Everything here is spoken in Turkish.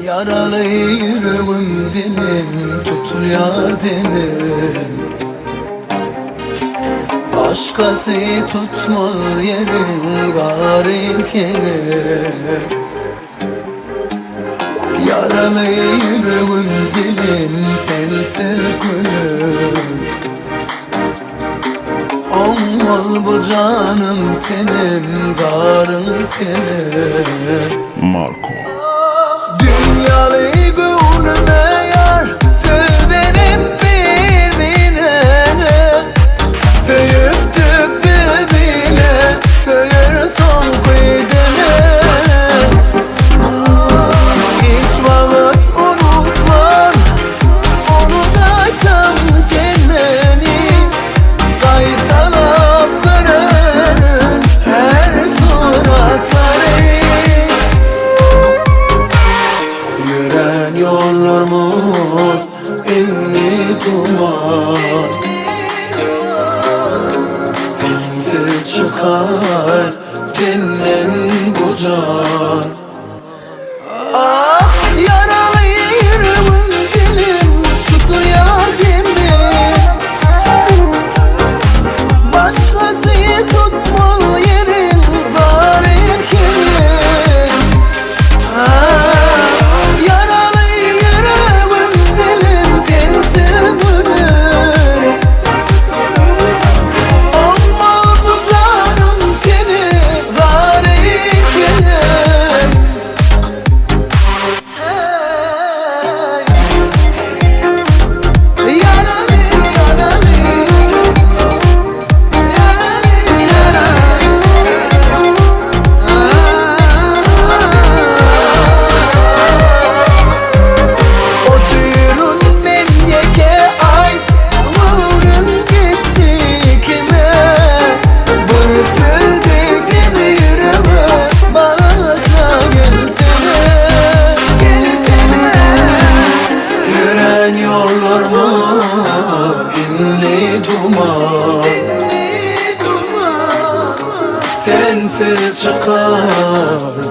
Yaralı yüreğim dilim tutur yar dilim. Başkası tutma yerim garip yerim. Yaralı yüreğim dilim sensiz gülüm. Olmaz bu canım tenim darın senin. Marco. Dünyalı gönlüme yar severim birbirine. Sevdik birbirine söyler son kıydene. Hiç vakit unutmam onu da sen beni. Kaytalap görün her suratları. Yürən yollarımın inni duman. Sensiz çıkar senin bu can. Ah yaralı yüreğim dilim tutur yar dilim. Başkası tutma yerin zalim kimin. Yaralı yüreğim dilim sensiz gülüm. Olmaz bu canım tenim zalim kimin. Yollarıma inni duman. Sensiz çıkar